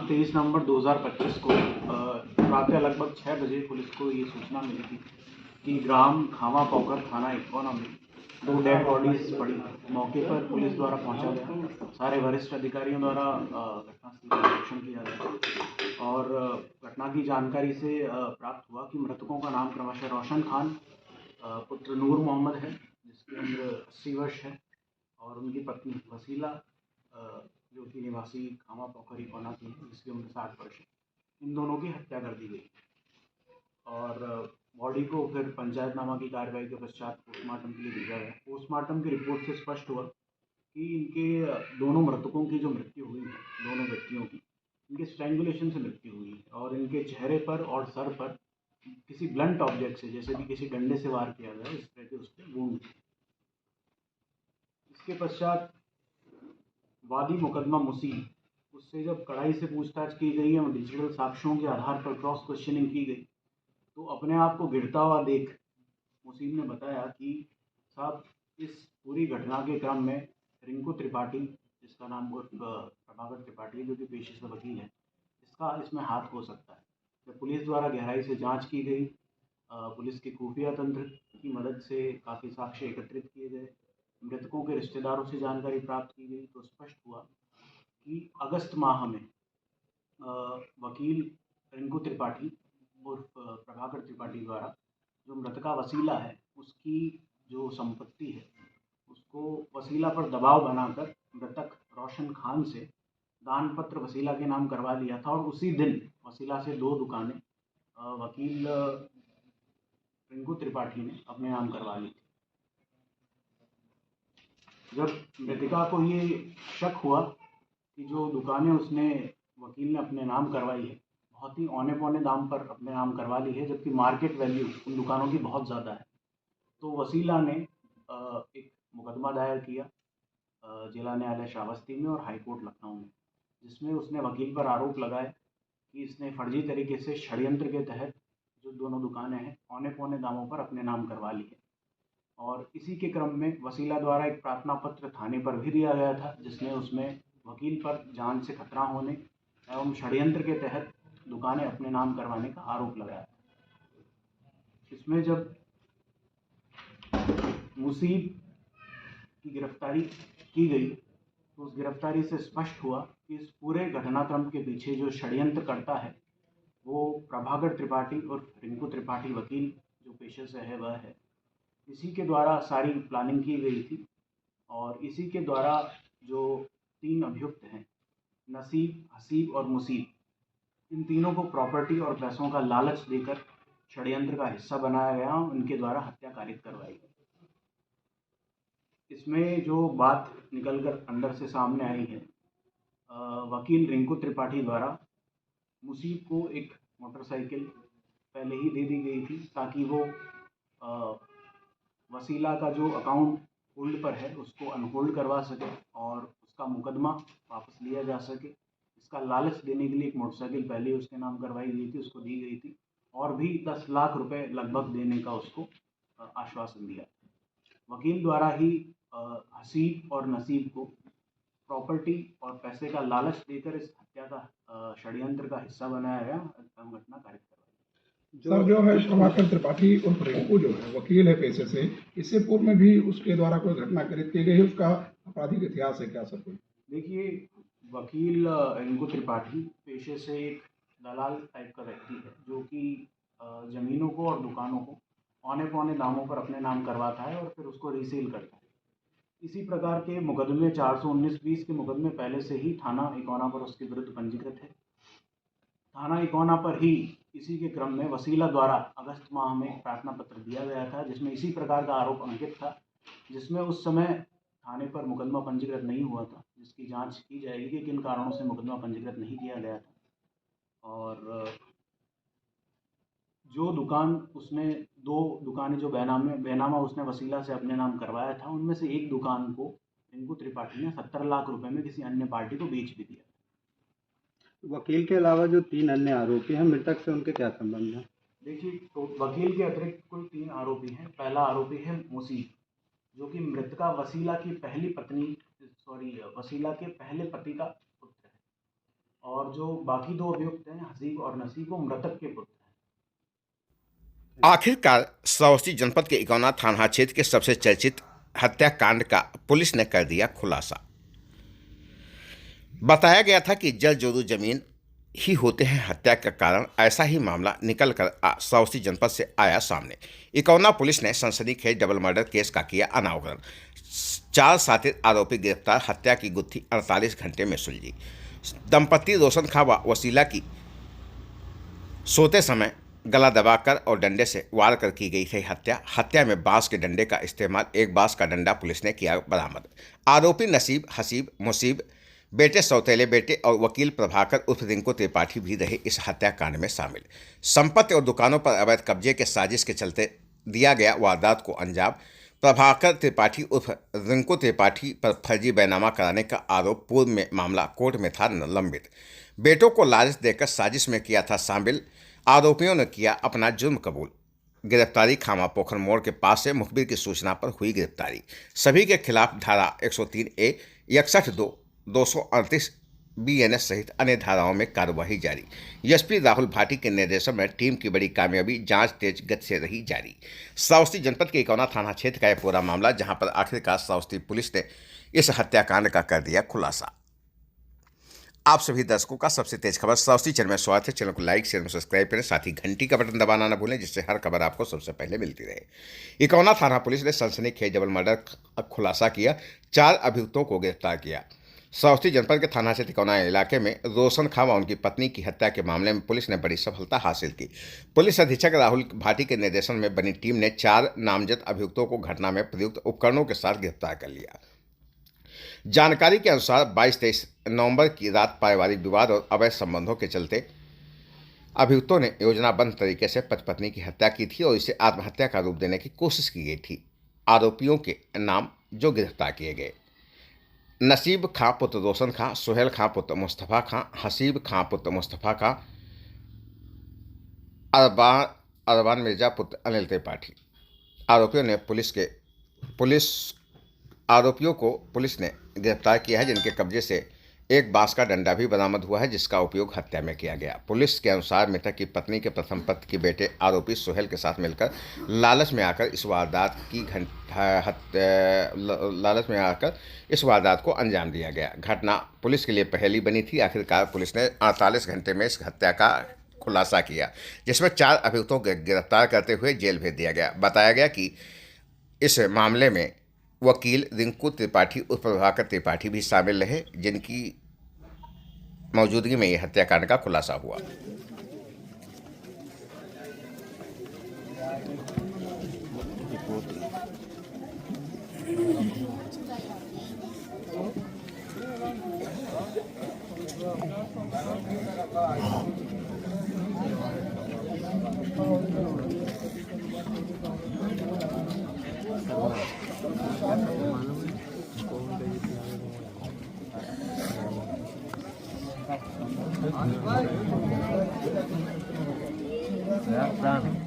23 नवंबर 2025 को प्रातः लगभग 6 बजे पुलिस को ये सूचना मिली थी कि ग्राम खामा पौकर थाना इकोना में 2 डेड बॉडीज पड़ी। मौके पर पुलिस द्वारा पहुंचा गया। सारे वरिष्ठ अधिकारियों द्वारा घटनास्थल का निरीक्षण किया गया और घटना की जानकारी से प्राप्त हुआ कि मृतकों का नाम क्रमशः रोशन खान पुत्र नूर मोहम्मद है, जिसकी उम्र 80 वर्ष है, और उनकी पत्नी वसीला जो कि निवासी खामा पोखरी कोना की है, जिसकी उम्र 60 वर्ष है। इन दोनों की हत्या कर दी गई और बॉडी को फिर पंचायतनामा की कार्रवाई के पश्चात पोस्टमार्टम के लिए भेजा गया। पोस्टमार्टम की रिपोर्ट से स्पष्ट हुआ कि इनके दोनों मृतकों की जो मृत्यु हुई है, दोनों व्यक्तियों की, इनके स्ट्रैंगुलेशन से मृत्यु हुई है और इनके चेहरे पर और सर पर किसी ब्लंट ऑब्जेक्ट से, जैसे कि किसी डंडे से वार किया गया, इस तरह के उस पर वूंड। इसके पश्चात वादी मुकदमा मुसीब, उससे जब कड़ाई से पूछताछ की गई और डिजिटल साक्ष्यों के आधार पर क्रॉस क्वेश्चनिंग की गई तो अपने आप को गिरता हुआ देख मुसीब ने बताया कि साहब, इस पूरी घटना के क्रम में रिंकू त्रिपाठी, जिसका नाम प्रभाकर त्रिपाठी है, जो कि पेशे से वकील है, इसका इसमें हाथ हो सकता है। जब पुलिस द्वारा गहराई से जांच की गई, पुलिस के खुफिया तंत्र की मदद से काफ़ी साक्ष्य एकत्रित किए गए, मृतकों के रिश्तेदारों से जानकारी प्राप्त की गई, तो स्पष्ट हुआ कि अगस्त माह में वकील रिंकू त्रिपाठी उर्फ प्रभाकर त्रिपाठी द्वारा जो मृतका वसीला है, उसकी जो संपत्ति है, उसको वसीला पर दबाव बनाकर मृतक रोशन खान से दान पत्र वसीला के नाम करवा लिया था और उसी दिन वसीला से 2 दुकानें वकील रिंकू त्रिपाठी ने अपने नाम करवा ली थी। जब मृतिका को ये शक हुआ कि जो दुकानें उसने वकील ने अपने नाम करवाई है, बहुत ही औने पौने दाम पर अपने नाम करवा ली है, जबकि मार्केट वैल्यू उन दुकानों की बहुत ज़्यादा है, तो वसीला ने एक मुकदमा दायर किया जिला न्यायालय श्रावस्ती में और हाईकोर्ट लखनऊ में, जिसमें उसने वकील पर आरोप लगाया कि इसने फर्जी तरीके से षड्यंत्र के तहत जो दोनों दुकानें हैं औने पौने दामों पर अपने नाम करवा ली है। और इसी के क्रम में वसीला द्वारा एक प्रार्थना पत्र थाने पर भी दिया गया था, जिसमें उसमें वकील पर जान से खतरा होने एवं षड्यंत्र के तहत दुकानें अपने नाम करवाने का आरोप लगाया था। इसमें जब मुसीब की गिरफ्तारी की गई तो उस गिरफ्तारी से स्पष्ट हुआ कि इस पूरे घटनाक्रम के पीछे जो षड्यंत्र करता है वो प्रभाकर त्रिपाठी और रिंकू त्रिपाठी वकील जो पेशे से है वह है। इसी के द्वारा सारी प्लानिंग की गई थी और इसी के द्वारा जो 3 अभियुक्त हैं, नसीब, हसीब और मुसीब, इन तीनों को प्रॉपर्टी और पैसों का लालच देकर षड्यंत्र का हिस्सा बनाया गया और उनके द्वारा हत्या कारित करवाई गई। इसमें जो बात निकलकर अंदर से सामने आई है, वकील रिंकू त्रिपाठी द्वारा मुसीब को एक मोटरसाइकिल पहले ही दे दी गई थी ताकि वो वसीला का जो अकाउंट होल्ड पर है उसको अनहोल्ड करवा सके और उसका मुकदमा वापस लिया जा सके। इसका लालच देने के लिए एक मोटरसाइकिल पहले ही उसके नाम करवाई गई थी, उसको दी गई थी और भी 10 लाख रुपए लगभग देने का उसको आश्वासन दिया। वकील द्वारा ही हसीब और नसीब को प्रॉपर्टी और पैसे का लालच देकर इस हत्या का षड्यंत्र का हिस्सा बनाया गया, घटना कारित करवाई। सर, जो है प्रभाकर त्रिपाठी और रिंकू जो है वकील है पेशे से, इससे पूर्व में भी उसके द्वारा कोई घटना कारित की गई है, उसका आपराधिक इतिहास है क्या सर? कोई देखिए, वकील रिंकू त्रिपाठी पेशे से एक दलाल टाइप का व्यक्ति है जो कि ज़मीनों को और दुकानों को औने पौने दामों पर अपने नाम करवाता है और फिर उसको रीसेल करता है। इसी प्रकार के मुकदमे 419-20 के मुकदमे पहले से ही थाना इकोना पर उसके विरुद्ध पंजीकृत है। थाना इकोना पर ही इसी के क्रम में वसीला द्वारा अगस्त माह में प्रार्थना पत्र दिया गया था, जिसमें इसी प्रकार का आरोप अंकित था, जिसमें उस समय थाने पर मुकदमा पंजीकृत नहीं हुआ था, जिसकी जांच की जाएगी कि किन कारणों से मुकदमा पंजीकृत नहीं किया गया था। और जो दुकान उसने 2 दुकानें जो बैनामा उसने वसीला से अपने नाम करवाया था, उनमें से एक दुकान को रिंकू त्रिपाठी ने 70 लाख रुपए में किसी अन्य पार्टी को बेच भी दिया। वकील के अलावा जो 3 अन्य आरोपी हैं, मृतक से उनके क्या संबंध हैं? देखिए, तो वकील के अतिरिक्त कुल 3 आरोपी हैं। पहला आरोपी है मुसीब, जो कि मृतका वसीला की पहली पत्नी वसीला के पहले पति का पुत्र है और जो बाकी दो अभियुक्त हैं हसीब और नसीब वो मृतक के पुत्र हैं। आखिरकार श्रावस्ती जनपद के इकौना थाना क्षेत्र के सबसे चर्चित हत्याकांड का पुलिस ने कर दिया खुलासा। बताया गया था कि जल जोरू जमीन ही होते हैं हत्या का कारण। ऐसा ही मामला निकल कर श्रावस्ती जनपद से आया सामने। इकौना पुलिस ने सनसनीखेज डबल मर्डर केस का किया अनावरण। 4 शातिर आरोपी गिरफ्तार। हत्या की गुत्थी 48 घंटे में सुलझी। दंपति रोशन खां व वसीला की सोते समय गला दबाकर और डंडे से वार कर की गई थी हत्या में बांस के डंडे का इस्तेमाल। एक बांस का डंडा पुलिस ने किया बरामद। आरोपी नसीब, हसीब, मुसीब बेटे, सौतेले बेटे और वकील प्रभाकर उर्फ रिंकू त्रिपाठी भी रहे इस हत्याकांड में शामिल। संपत्ति और दुकानों पर अवैध कब्जे के साजिश के चलते दिया गया वारदात को अंजाम। प्रभाकर त्रिपाठी उर्फ रिंकू त्रिपाठी पर फर्जी बैनामा कराने का आरोप। पूर्व में मामला कोर्ट में था लंबित। बेटों को लालच देकर साजिश में किया था शामिल। आरोपियों ने किया अपना जुर्म कबूल। गिरफ्तारी खामा पोखर मोड़ के पास से मुखबिर की सूचना पर हुई गिरफ्तारी। सभी के खिलाफ धारा 103A, 61(2), 238 BNS सहित अन्य धाराओं में कार्रवाई जारी। एसपी राहुल भाटी के निर्देशन में टीम की बड़ी कामयाबी। जांच तेज गति से रही जारी। श्रावस्ती जनपद के इकौना थाना क्षेत्र का यह पूरा मामला, जहां पर आखिरकार श्रावस्ती पुलिस ने इस हत्याकांड का कर दिया खुलासा। आप सभी दर्शकों का सबसे तेज खबर श्रावस्ती चैनल में स्वागत है। चैनल को लाइक, शेयर और सब्सक्राइब करें। साथ ही घंटी का बटन दबाना न भूलें, जिससे हर खबर आपको सबसे पहले मिलती रहे। इकौना थाना पुलिस ने सनसनीखेज डबल मर्डर खुलासा किया। 4 अभियुक्तों को गिरफ्तार किया। श्रावस्ती जनपद के थाना क्षेत्र इकौना इलाके में रोशन खां व उनकी पत्नी की हत्या के मामले में पुलिस ने बड़ी सफलता हासिल की। पुलिस अधीक्षक राहुल भाटी के निर्देशन में बनी टीम ने 4 नामजद अभियुक्तों को घटना में प्रयुक्त उपकरणों के साथ गिरफ्तार कर लिया। जानकारी के अनुसार 22-23 नवंबर की रात पारिवारिक विवाद और अवैध संबंधों के चलते अभियुक्तों ने योजनाबद्ध तरीके से पति-पत्नी की हत्या की थी और इसे आत्महत्या का रूप देने की कोशिश की गई थी। आरोपियों के नाम जो गिरफ्तार किए गए: नसीब खां पुत्र रोशन खां, सुहेल खां पुत्र मुस्तफ़ा खां, हसीब खां पुत्र मुस्तफ़ा खां, अरबान मिर्जा पुत्र अनिल त्रिपाठी। आरोपियों को पुलिस ने गिरफ्तार किया है, जिनके कब्जे से एक बांस का डंडा भी बरामद हुआ है, जिसका उपयोग हत्या में किया गया। पुलिस के अनुसार मृतक की पत्नी के प्रथम पति के बेटे आरोपी सुहेल के साथ मिलकर लालच में आकर इस वारदात को अंजाम दिया गया। घटना पुलिस के लिए पहली बनी थी। आखिरकार पुलिस ने 48 घंटे में इस हत्या का खुलासा किया, जिसमें 4 अभियुक्तों को गिरफ्तार करते हुए जेल भेज दिया गया। बताया गया कि इस मामले में वकील रिंकू त्रिपाठी उर्फ प्रभाकर त्रिपाठी भी शामिल रहे, जिनकी मौजूदगी में यह हत्याकांड का खुलासा हुआ। Ya,